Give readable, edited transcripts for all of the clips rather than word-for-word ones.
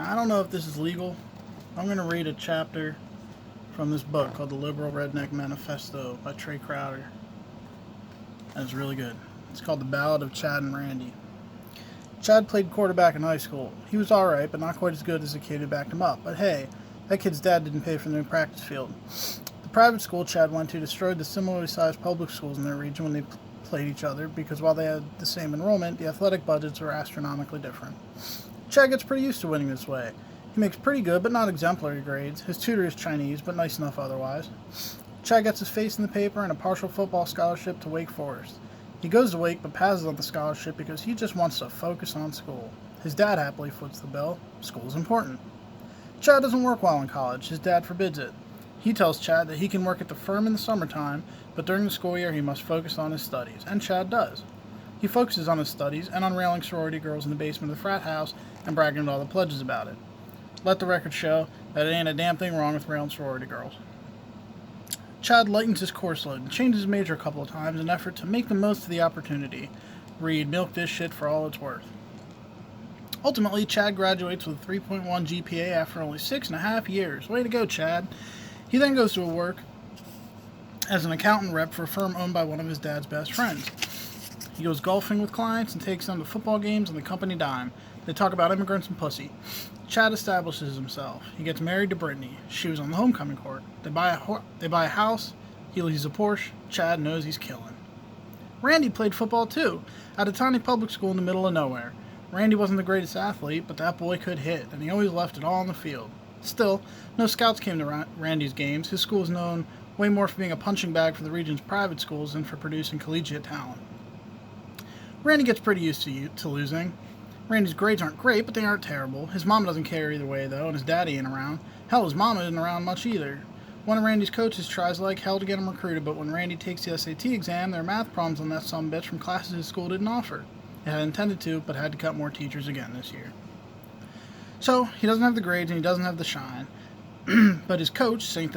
Now, I don't know if this is legal. I'm going to read a chapter from this book called The Liberal Redneck Manifesto by Trey Crowder. And it's really good. It's called The Ballad of Chad and Randy. Chad played quarterback in high school. He was alright, but not quite as good as the kid who backed him up. But hey, that kid's dad didn't pay for the new practice field. The private school Chad went to destroyed the similarly sized public schools in their region when they played each other, because while they had the same enrollment, the athletic budgets were astronomically different. Chad gets pretty used to winning this way. He makes pretty good, but not exemplary grades. His tutor is Chinese, but nice enough otherwise. Chad gets his face in the paper and a partial football scholarship to Wake Forest. He goes to Wake, but passes on the scholarship because he just wants to focus on school. His dad happily foots the bill. School's important. Chad doesn't work well in college. His dad forbids it. He tells Chad that he can work at the firm in the summertime, but during the school year he must focus on his studies, and Chad does. He focuses on his studies and on railing sorority girls in the basement of the frat house and bragging to all the pledges about it. Let the record show that it ain't a damn thing wrong with railing sorority girls. Chad lightens his course load and changes his major a couple of times in an effort to make the most of the opportunity. Read, milk this shit for all it's worth. Ultimately, Chad graduates with a 3.1 GPA after only 6.5 years. Way to go, Chad. He then goes to work as an accountant rep for a firm owned by one of his dad's best friends. He goes golfing with clients and takes them to football games on the company dime. They talk about immigrants and pussy. Chad establishes himself. He gets married to Brittany. She was on the homecoming court. They buy a house. He leaves a Porsche. Chad knows he's killing. Randy played football too, at a tiny public school in the middle of nowhere. Randy wasn't the greatest athlete, but that boy could hit, and he always left it all on the field. Still, no scouts came to Randy's games. His school is known way more for being a punching bag for the region's private schools than for producing collegiate talent. Randy gets pretty used to losing. Randy's grades aren't great, but they aren't terrible. His mom doesn't care either way, though, and his daddy ain't around. Hell, his mama isn't around much either. One of Randy's coaches tries like hell to get him recruited, but when Randy takes the SAT exam, there are math problems on that sumbitch from classes his school didn't offer. It had intended to, but had to cut more teachers again this year. So, he doesn't have the grades and he doesn't have the shine. But his coach, saint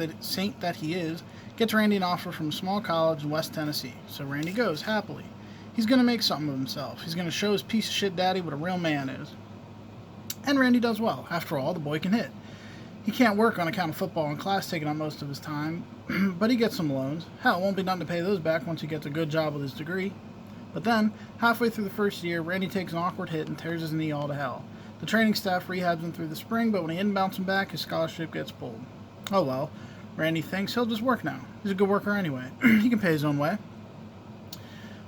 that he is, gets Randy an offer from a small college in West Tennessee. So Randy goes, happily. He's going to make something of himself. He's going to show his piece of shit daddy what a real man is. And Randy does well. After all, the boy can hit. He can't work on account of football and class taking up most of his time, but he gets some loans. Hell, it won't be nothing to pay those back once he gets a good job with his degree. But then, halfway through the first year, Randy takes an awkward hit and tears his knee all to hell. The training staff rehabs him through the spring, but when he isn't bouncing back, his scholarship gets pulled. Oh well, Randy thinks he'll just work now. He's a good worker anyway. He can pay his own way.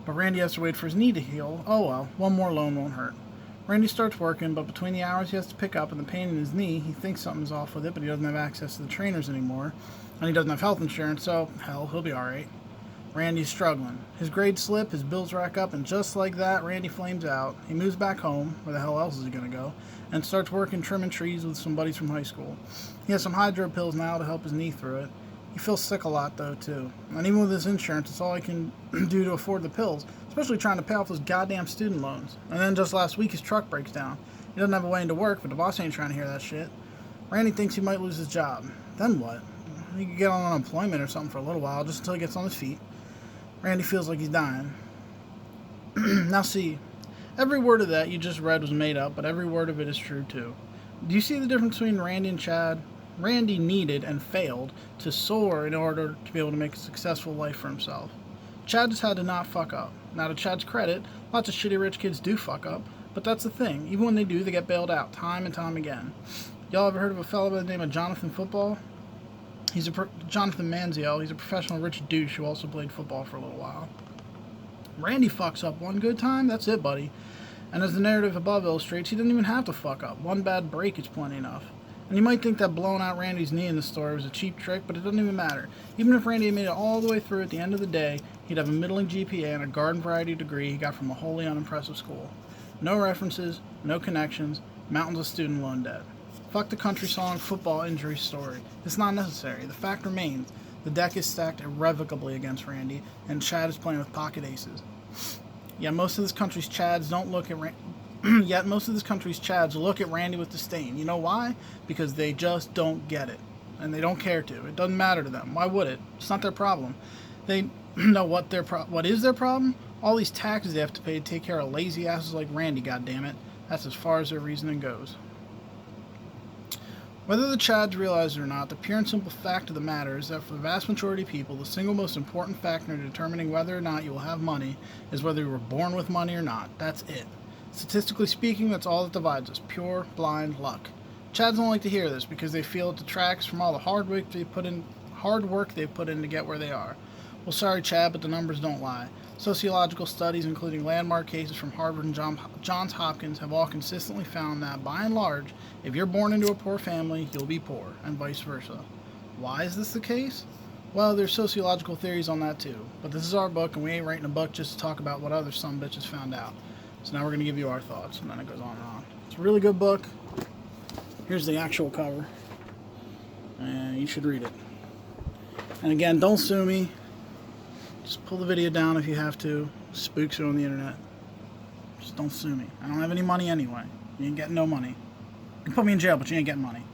But Randy has to wait for his knee to heal. Oh well, one more loan won't hurt. Randy starts working, but between the hours he has to pick up and the pain in his knee, he thinks something's off with it, but he doesn't have access to the trainers anymore. And he doesn't have health insurance, so, hell, he'll be alright. Randy's struggling. His grades slip, his bills rack up, and just like that, Randy flames out. He moves back home, where the hell else is he gonna go, and starts working trimming trees with some buddies from high school. He has some hydro pills now to help his knee through it. He feels sick a lot, though, too. And even with his insurance, it's all he can do to afford the pills, especially trying to pay off those goddamn student loans. And then just last week, his truck breaks down. He doesn't have a way into work, but the boss ain't trying to hear that shit. Randy thinks he might lose his job. Then what? He could get on unemployment or something for a little while, just until he gets on his feet. Randy feels like he's dying. Now see, every word of that you just read was made up, but every word of it is true, too. Do you see the difference between Randy and Chad? Randy needed and failed to soar in order to be able to make a successful life for himself. Chad just had to not fuck up. Now, to Chad's credit, lots of shitty rich kids do fuck up, but that's the thing. Even when they do, they get bailed out time and time again. Y'all ever heard of a fellow by the name of Jonathan Football? Jonathan Manziel. He's a professional rich douche who also played football for a little while. Randy fucks up one good time, that's it, buddy. And as the narrative above illustrates, he didn't even have to fuck up. One bad break is plenty enough. And you might think that blowing out Randy's knee in the story was a cheap trick, but it doesn't even matter. Even if Randy had made it all the way through at the end of the day, he'd have a middling GPA and a garden variety degree he got from a wholly unimpressive school. No references, no connections, mountains of student loan debt. Fuck the country song football injury story. It's not necessary. The fact remains, the deck is stacked irrevocably against Randy, and Chad is playing with pocket aces. Yet most of this country's Chads look at Randy with disdain. You know why? Because they just don't get it. And they don't care to. It doesn't matter to them. Why would it? It's not their problem. They know what is their problem? All these taxes they have to pay to take care of lazy asses like Randy, goddammit. That's as far as their reasoning goes. Whether the Chads realize it or not, the pure and simple fact of the matter is that for the vast majority of people, the single most important factor in determining whether or not you will have money is whether you were born with money or not. That's it. Statistically speaking, that's all that divides us. Pure, blind luck. Chads don't like to hear this because they feel it detracts from all the hard work they've put in to get where they are. Well, sorry, Chad, but the numbers don't lie. Sociological studies, including landmark cases from Harvard and Johns Hopkins, have all consistently found that, by and large, if you're born into a poor family, you'll be poor, and vice versa. Why is this the case? Well, there's sociological theories on that too. But this is our book, and we ain't writing a book just to talk about what other sumbitches found out. So now we're going to give you our thoughts, and then it goes on and on. It's a really good book. Here's the actual cover. And you should read it. And again, don't sue me. Just pull the video down if you have to. Spooks are on the internet. Just don't sue me. I don't have any money anyway. You ain't getting no money. You can put me in jail, but you ain't getting money.